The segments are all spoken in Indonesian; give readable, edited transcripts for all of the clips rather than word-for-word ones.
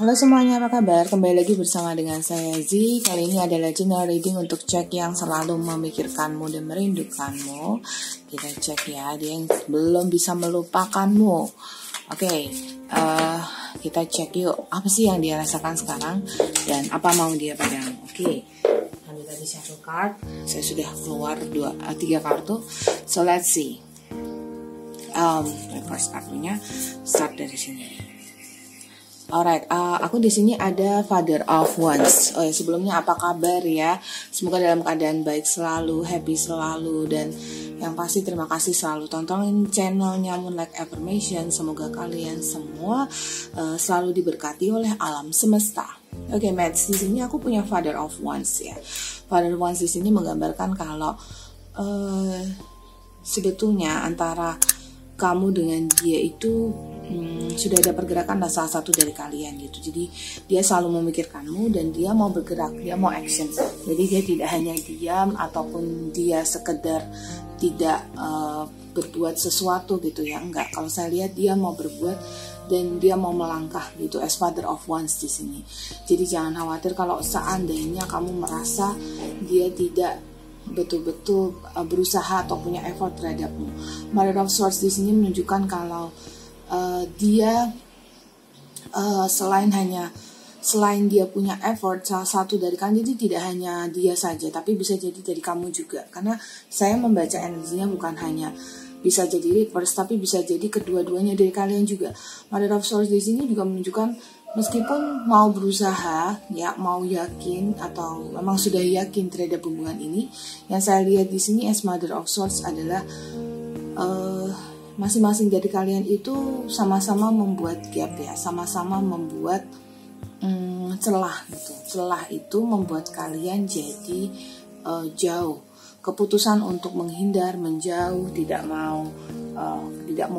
Halo semuanya, apa kabar? Kembali lagi bersama dengan saya Z. Kali ini adalah general reading untuk cek yang selalu memikirkanmu dan merindukanmu. Kita cek ya, dia yang belum bisa melupakanmu. Oke, kita cek yuk, apa sih yang dia rasakan sekarang dan apa mau dia padamu. Oke, ambil tadi satu card. Saya sudah keluar 3 kartu. So let's see. First kartunya start dari sini. Alright, aku di sini ada Father of Wands. Oh ya, sebelumnya apa kabar ya? Semoga dalam keadaan baik selalu, happy selalu, dan yang pasti terima kasih selalu tontonin channelnya Moonlight Affirmation. Semoga kalian semua selalu diberkati oleh alam semesta. Oke, Mads, di sini aku punya Father of Wands ya. Father of Wands di sini menggambarkan kalau sebetulnya antara kamu dengan dia itu sudah ada pergerakan salah satu dari kalian gitu. Jadi dia selalu memikirkanmu dan dia mau bergerak, dia mau action. Jadi dia tidak hanya diam ataupun dia sekedar tidak berbuat sesuatu gitu ya, enggak. Kalau saya lihat dia mau berbuat dan dia mau melangkah gitu as Father of Wands di sini. Jadi jangan khawatir kalau seandainya kamu merasa dia tidak betul-betul berusaha atau punya effort terhadapmu. Mother of Swords di sini menunjukkan kalau dia selain dia punya effort, salah satu dari kalian, jadi tidak hanya dia saja, tapi bisa jadi dari kamu juga. Karena saya membaca energinya bukan hanya bisa jadi reverse, tapi bisa jadi kedua-duanya dari kalian juga. Mother of Swords di sini juga menunjukkan meskipun mau berusaha, ya mau yakin atau memang sudah yakin terhadap hubungan ini, yang saya lihat di sini as Mother of Swords adalah masing-masing dari kalian itu sama-sama membuat gap ya, sama-sama membuat celah gitu. Celah itu membuat kalian jadi jauh. Keputusan untuk menghindar, menjauh, tidak mau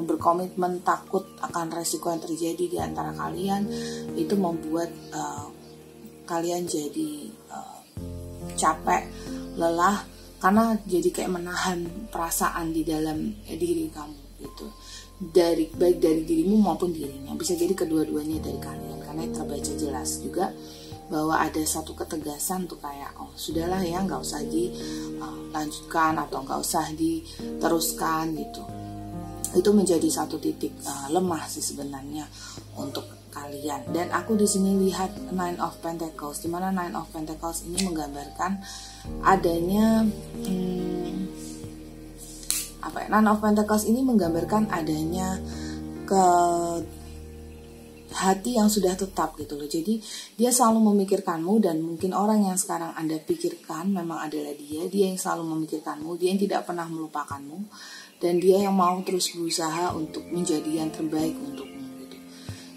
berkomitmen, takut akan resiko yang terjadi di antara kalian, itu membuat kalian jadi capek, lelah, karena jadi kayak menahan perasaan di dalam diri kamu gitu, baik dari dirimu maupun dirinya. Bisa jadi kedua-duanya dari kalian, karena terbaca jelas juga bahwa ada satu ketegasan tuh kayak sudahlah ya, nggak usah dilanjutkan atau nggak usah diteruskan gitu. Itu menjadi satu titik lemah sih sebenarnya untuk kalian. Dan aku di sini lihat Nine of Pentacles, di mana Nine of Pentacles ini menggambarkan adanya Nine of Pentacles ini menggambarkan adanya ke hati yang sudah tetap gitu loh. Jadi dia selalu memikirkanmu, dan mungkin orang yang sekarang Anda pikirkan memang adalah dia yang selalu memikirkanmu, dia yang tidak pernah melupakanmu, dan dia yang mau terus berusaha untuk menjadi yang terbaik untukmu gitu.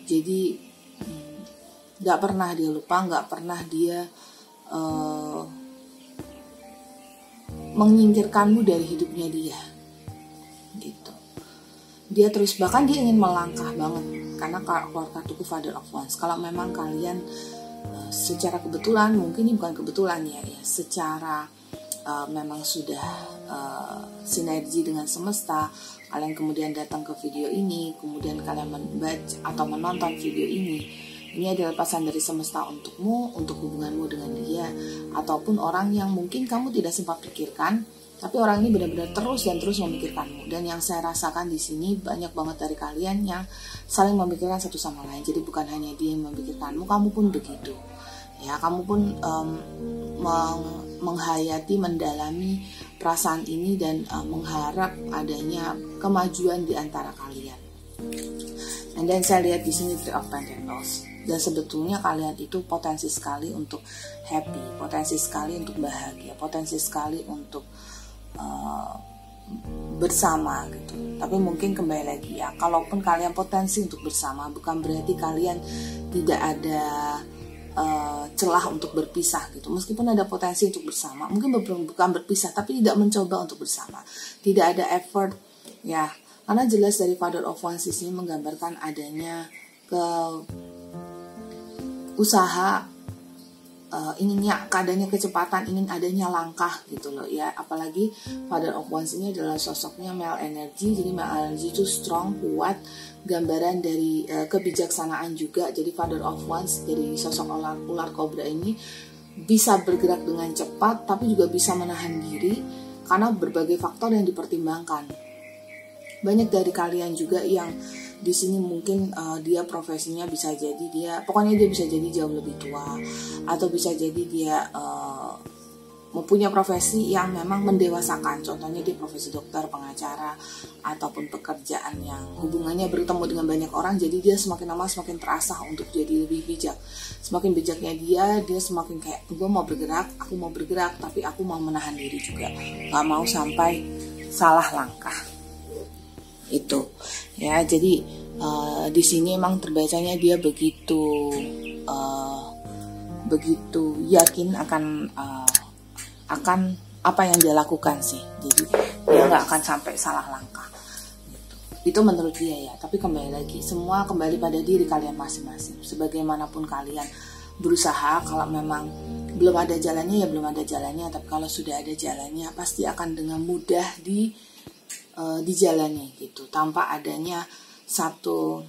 Jadi gak pernah dia lupa, gak pernah dia menyingkirkanmu dari hidupnya dia gitu. Dia terus, bahkan dia ingin melangkah banget, karena keluar kartuku Father of Wands. Kalau memang kalian secara kebetulan, mungkin ini bukan kebetulan ya, secara memang sudah sinergi dengan semesta, kalian kemudian datang ke video ini, kemudian kalian membaca atau menonton video ini adalah pesan dari semesta untukmu, untuk hubunganmu dengan dia, ataupun orang yang mungkin kamu tidak sempat pikirkan, tapi orang ini benar-benar terus memikirkanmu. Dan yang saya rasakan di sini banyak banget dari kalian yang saling memikirkan satu sama lain. Jadi bukan hanya dia yang memikirkanmu, kamu pun begitu. Ya, kamu pun menghayati, mendalami perasaan ini dan mengharap adanya kemajuan di antara kalian. Dan saya lihat di sini Three of Pentacles. Dan sebetulnya kalian itu potensi sekali untuk happy, potensi sekali untuk bahagia, potensi sekali untuk bersama gitu. Tapi mungkin kembali lagi ya, kalaupun kalian potensi untuk bersama, bukan berarti kalian tidak ada celah untuk berpisah gitu. Meskipun ada potensi untuk bersama, mungkin bukan berpisah, tapi tidak mencoba untuk bersama, tidak ada effort ya. Karena jelas dari Father of Wands ini menggambarkan adanya ke usaha keadaannya kecepatan, ingin adanya langkah gitu loh ya. Apalagi Father of Wands ini adalah sosoknya male energy, jadi male energy itu strong, kuat, gambaran dari kebijaksanaan juga. Jadi Father of Wands dari sosok ular kobra ini bisa bergerak dengan cepat, tapi juga bisa menahan diri karena berbagai faktor yang dipertimbangkan. Banyak dari kalian juga yang di sini mungkin dia profesinya bisa jadi pokoknya dia bisa jadi jauh lebih tua, atau bisa jadi dia mempunyai profesi yang memang mendewasakan. Contohnya dia profesi dokter, pengacara, ataupun pekerjaan yang hubungannya bertemu dengan banyak orang. Jadi dia semakin lama semakin terasah untuk jadi lebih bijak. Semakin bijaknya dia semakin kayak, gue mau bergerak, aku mau bergerak, tapi aku mau menahan diri juga, gak mau sampai salah langkah. Itu ya, jadi di sini emang terbacanya dia begitu yakin akan apa yang dia lakukan sih. Jadi dia nggak akan sampai salah langkah gitu. Itu menurut dia ya. Tapi kembali lagi, semua kembali pada diri kalian masing-masing. Sebagaimanapun kalian berusaha, kalau memang belum ada jalannya ya belum ada jalannya, tapi kalau sudah ada jalannya pasti akan dengan mudah dijalani gitu, tanpa adanya satu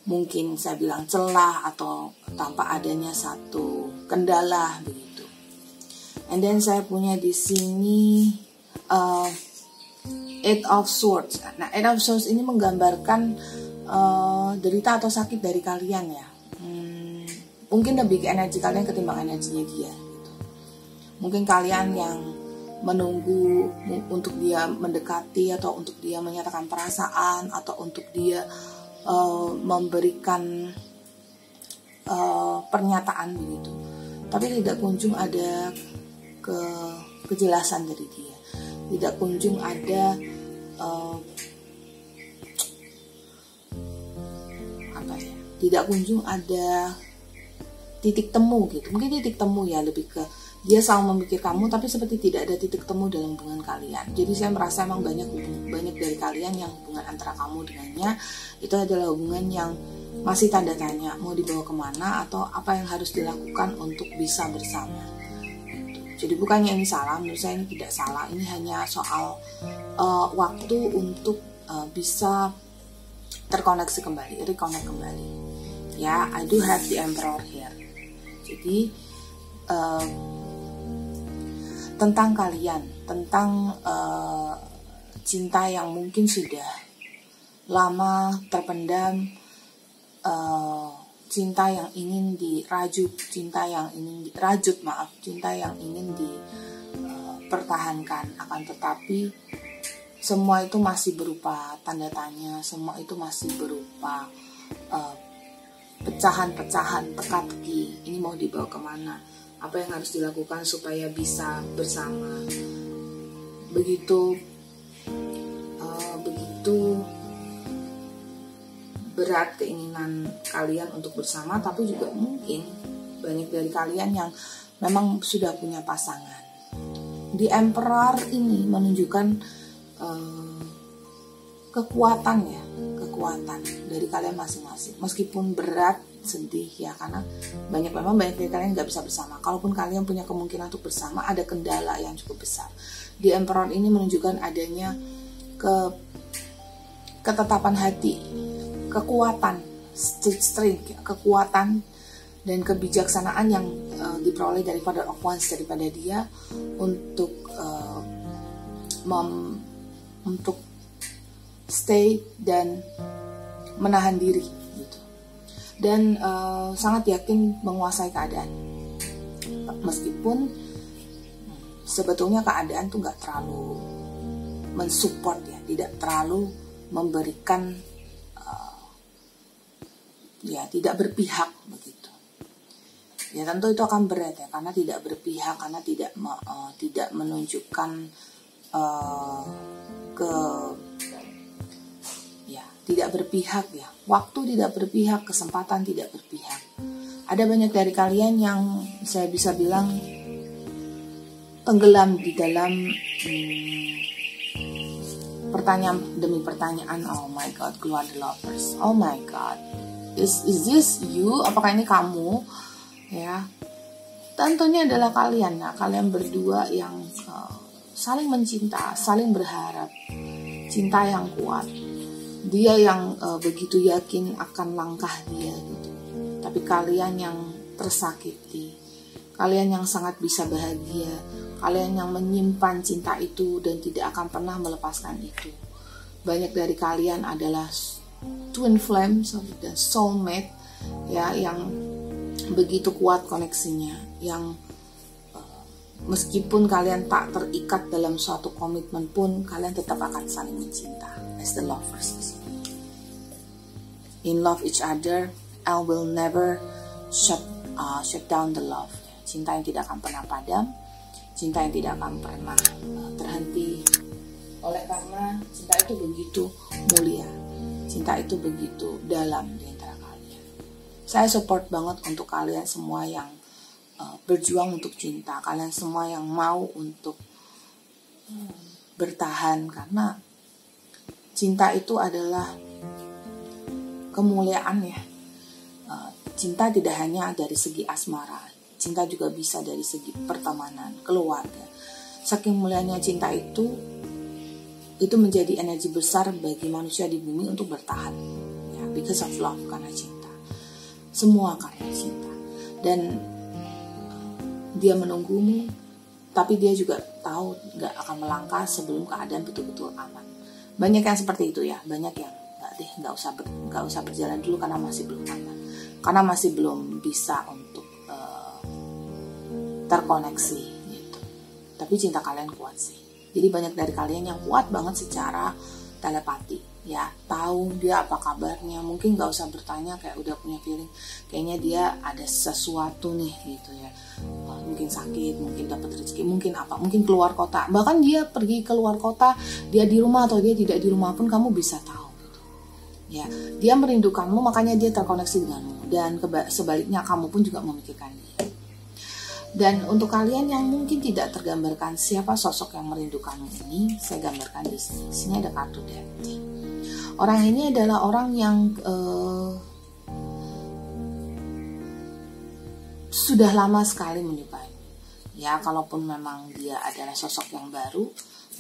mungkin saya bilang celah, atau tanpa adanya satu kendala begitu. And then saya punya di sini Eight of Swords. Nah, Eight of Swords ini menggambarkan derita atau sakit dari kalian ya. Mungkin lebih ke energi kalian ketimbang energinya dia gitu. Mungkin kalian yang menunggu untuk dia mendekati, atau untuk dia menyatakan perasaan, atau untuk dia memberikan pernyataan begitu, tapi tidak kunjung ada kejelasan dari dia, tidak kunjung ada tidak kunjung ada titik temu gitu. Mungkin titik temu ya, lebih ke dia selalu memikir kamu, tapi seperti tidak ada titik temu dalam hubungan kalian. Jadi saya merasa emang banyak dari kalian yang hubungan antara kamu dengannya itu adalah hubungan yang masih tanda tanya, mau dibawa kemana, atau apa yang harus dilakukan untuk bisa bersama. Jadi bukannya ini salah, menurut saya ini tidak salah. Ini hanya soal waktu untuk bisa terkoneksi kembali, reconnect kembali. Ya, I do have the Emperor here. Jadi tentang kalian, tentang cinta yang mungkin sudah lama terpendam, cinta yang ingin dirajut, cinta yang ingin dipertahankan, akan tetapi semua itu masih berupa tanda tanya, semua itu masih berupa pecahan-pecahan, teka-teki. Ini mau dibawa kemana? Apa yang harus dilakukan supaya bisa bersama? Begitu berat keinginan kalian untuk bersama, tapi juga mungkin banyak dari kalian yang memang sudah punya pasangan. Di Emperor ini menunjukkan kekuatan dari kalian masing-masing, meskipun berat, sedih ya, karena banyak dari kalian nggak bisa bersama. Kalaupun kalian punya kemungkinan untuk bersama, ada kendala yang cukup besar. Di Emperor ini menunjukkan adanya ketetapan hati, kekuatan, strength, kekuatan dan kebijaksanaan yang diperoleh dari Father of Wands daripada dia untuk stay dan menahan diri gitu. Dan sangat yakin menguasai keadaan, meskipun sebetulnya keadaan tuh nggak terlalu mensupport ya, tidak terlalu memberikan tidak berpihak begitu. Ya tentu itu akan berat ya, karena tidak berpihak, karena tidak menunjukkan tidak berpihak ya. Waktu tidak berpihak, kesempatan tidak berpihak. Ada banyak dari kalian yang saya bisa bilang tenggelam di dalam pertanyaan demi pertanyaan. Oh my God, keluar the lovers. Oh my God, Is this you? Apakah ini kamu? Ya, tentunya adalah kalian. Nah, kalian berdua yang saling mencinta, saling berharap, cinta yang kuat. Dia yang begitu yakin akan langkah dia gitu. Tapi kalian yang tersakiti, kalian yang sangat bisa bahagia, kalian yang menyimpan cinta itu dan tidak akan pernah melepaskan itu. Banyak dari kalian adalah twin flames dan soulmate, ya, yang begitu kuat koneksinya, yang meskipun kalian tak terikat dalam suatu komitmen pun kalian tetap akan saling mencinta as the lovers di sini. In love each other, I will never shut down the love. Cinta yang tidak akan pernah padam, cinta yang tidak akan pernah terhenti. Oleh karena cinta itu begitu mulia, cinta itu begitu dalam di antara kalian. Saya support banget untuk kalian semua yang berjuang untuk cinta, kalian semua yang mau untuk bertahan, karena cinta itu adalah kemuliaan ya. Cinta tidak hanya dari segi asmara, cinta juga bisa dari segi pertemanan, keluarga. Saking mulianya cinta itu menjadi energi besar bagi manusia di bumi untuk bertahan, ya, because of love, karena cinta. Semua karena cinta. Dan dia menunggumu, tapi dia juga tahu gak akan melangkah sebelum keadaan betul-betul aman. Banyak yang seperti itu ya, banyak yang nggak usah berjalan dulu karena masih belum aman, karena masih belum bisa untuk terkoneksi gitu. Tapi cinta kalian kuat sih. Jadi banyak dari kalian yang kuat banget secara telepati, ya, tahu dia apa kabarnya. Mungkin nggak usah bertanya, kayak udah punya feeling, kayaknya dia ada sesuatu nih gitu ya. Mungkin sakit, mungkin dapat rezeki, mungkin apa, mungkin keluar kota. Bahkan dia pergi keluar kota, dia di rumah atau dia tidak di rumah pun kamu bisa tahu. Ya, dia merindukanmu, makanya dia terkoneksi denganmu, dan sebaliknya kamu pun juga memikirkan dia. Dan untuk kalian yang mungkin tidak tergambarkan siapa sosok yang merindukanmu ini, saya gambarkan di sini. Di sini ada kartu Death. Orang ini adalah orang yang sudah lama sekali menyukai. Ya, kalaupun memang dia adalah sosok yang baru,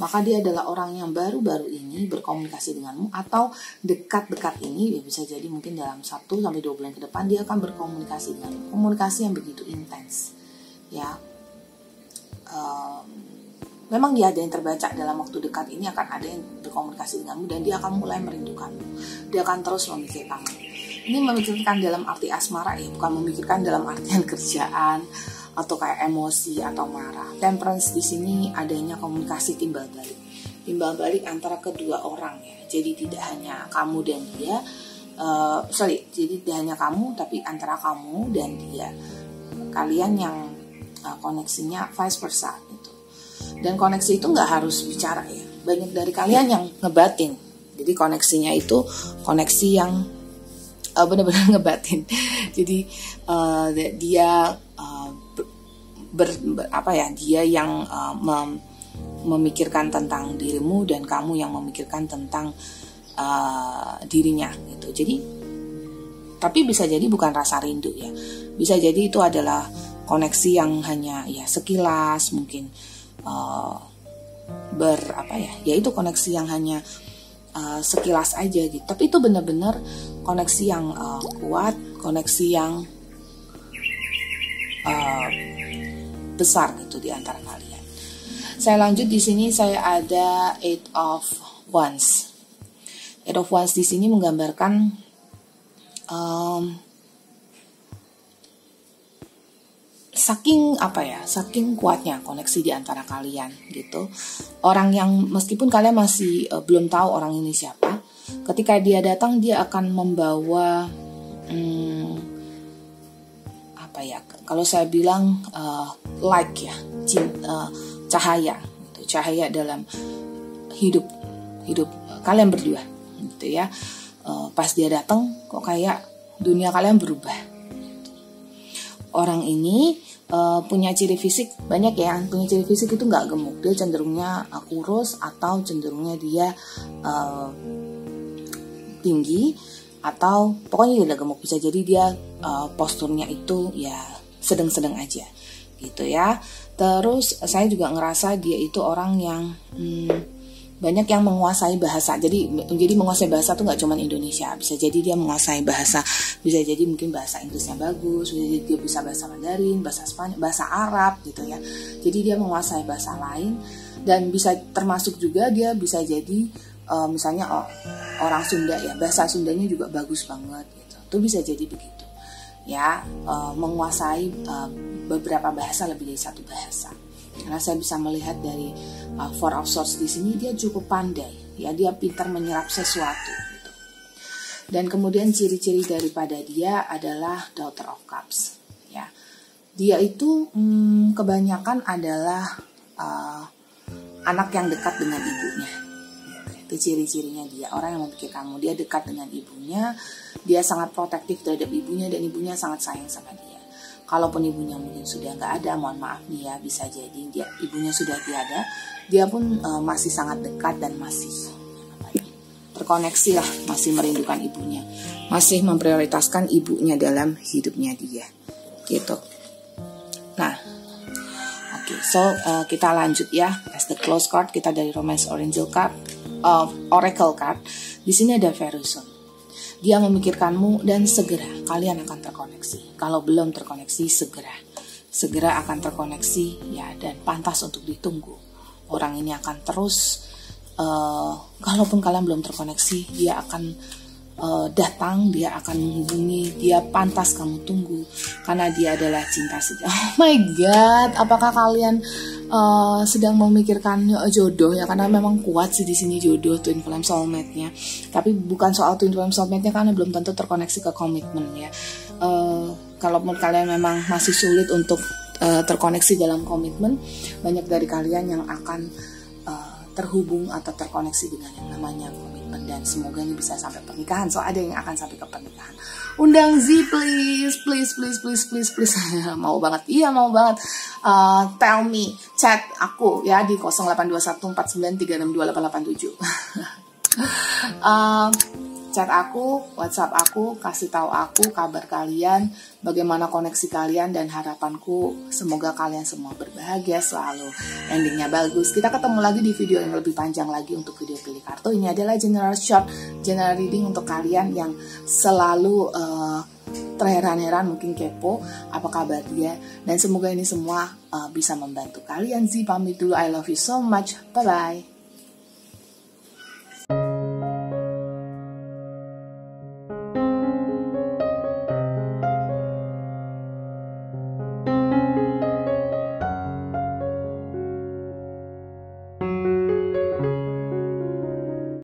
maka dia adalah orang yang baru-baru ini berkomunikasi denganmu, atau dekat-dekat ini, ya bisa jadi mungkin dalam 1-2 bulan ke depan dia akan berkomunikasi denganmu. Komunikasi yang begitu intens, ya. Memang dia ada yang terbaca dalam waktu dekat ini akan ada yang berkomunikasi denganmu, dan dia akan mulai merindukanmu. Dia akan terus memikirkanmu. Ini memikirkan dalam arti asmara ya, bukan memikirkan dalam artian kerjaan atau kayak emosi atau marah. Temperance di sini adanya komunikasi timbal balik antara kedua orang ya. Jadi tidak hanya kamu dan dia, jadi tidak hanya kamu, tapi antara kamu dan dia. Kalian yang koneksinya vice versa gitu. Dan koneksi itu nggak harus bicara ya. Banyak dari kalian yang ngebatin. Jadi koneksinya itu koneksi yang benar-benar ngebatin. Jadi dia dia yang memikirkan tentang dirimu, dan kamu yang memikirkan tentang dirinya gitu. Jadi, tapi bisa jadi bukan rasa rindu ya. Bisa jadi itu adalah koneksi yang hanya ya sekilas mungkin itu koneksi yang hanya sekilas aja gitu. Tapi itu benar-benar koneksi yang kuat, koneksi yang besar gitu di antara kalian. Saya lanjut di sini, saya ada 8 of Wands. 8 of Wands di sini menggambarkan saking kuatnya koneksi di antara kalian gitu. Orang yang meskipun kalian masih belum tahu orang ini siapa, ketika dia datang dia akan membawa kalau saya bilang light ya, cahaya gitu, cahaya dalam hidup kalian berdua gitu ya. Pas dia datang kok kayak dunia kalian berubah. Orang ini punya ciri fisik, banyak ya yang punya ciri fisik itu nggak gemuk, dia cenderungnya kurus atau cenderungnya dia tinggi, atau pokoknya dia gemuk. Bisa jadi dia posturnya itu ya sedang-sedang aja gitu ya. Terus saya juga ngerasa dia itu orang yang banyak yang menguasai bahasa. Jadi menguasai bahasa tuh nggak cuma Indonesia. Bisa jadi dia menguasai bahasa, bisa jadi mungkin bahasa Inggrisnya bagus, bisa jadi dia bisa bahasa Mandarin, bahasa Spanyol, bahasa Arab gitu ya. Jadi dia menguasai bahasa lain, dan bisa termasuk juga dia bisa jadi misalnya orang Sunda ya, bahasa Sundanya juga bagus banget gitu. Itu bisa jadi begitu ya, menguasai beberapa bahasa, lebih dari satu bahasa. Karena saya bisa melihat dari Four of Swords di sini, dia cukup pandai ya, dia pintar menyerap sesuatu gitu. Dan kemudian ciri-ciri daripada dia adalah Daughter of Cups ya. Dia itu kebanyakan adalah anak yang dekat dengan ibunya. Itu ciri-cirinya dia, orang yang memikirkanmu. Dia dekat dengan ibunya, dia sangat protektif terhadap ibunya, dan ibunya sangat sayang sama dia. Kalaupun ibunya mungkin sudah nggak ada, mohon maaf nih ya, bisa jadi ibunya sudah tiada, dia pun masih sangat dekat dan masih terkoneksi lah, masih merindukan ibunya, masih memprioritaskan ibunya dalam hidupnya dia, gitu. Nah, oke, so kita lanjut ya. As the close card kita dari Romance Oracle card, di sini ada Veruson. Dia memikirkanmu dan segera kalian akan terkoneksi. Kalau belum terkoneksi, segera akan terkoneksi ya, dan pantas untuk ditunggu. Orang ini akan terus, kalaupun kalian belum terkoneksi, dia akan datang, dia akan menghubungi, dia pantas kamu tunggu karena dia adalah cinta sejati. Oh my god, apakah kalian sedang memikirkan jodoh ya? Karena memang kuat sih di sini jodoh, twin flame soulmate-nya. Tapi bukan soal twin flame soulmate-nya, karena belum tentu terkoneksi ke komitmen ya. Kalaupun kalian memang masih sulit untuk terkoneksi dalam komitmen, banyak dari kalian yang akan terhubung atau terkoneksi dengan yang namanya komitmen, dan semoga ini bisa sampai pernikahan. So ada yang akan sampai ke pernikahan. Undang Z please. Mau banget, iya mau banget. Tell me, chat aku ya di 082149328887. Chat aku, WhatsApp aku, kasih tahu aku kabar kalian, bagaimana koneksi kalian, dan harapanku semoga kalian semua berbahagia selalu, endingnya bagus. Kita ketemu lagi di video yang lebih panjang lagi untuk video pilih kartu. Ini adalah general short, general reading untuk kalian yang selalu terheran-heran, mungkin kepo apa kabar dia, dan semoga ini semua bisa membantu kalian. Pamit dulu, I love you so much, bye bye.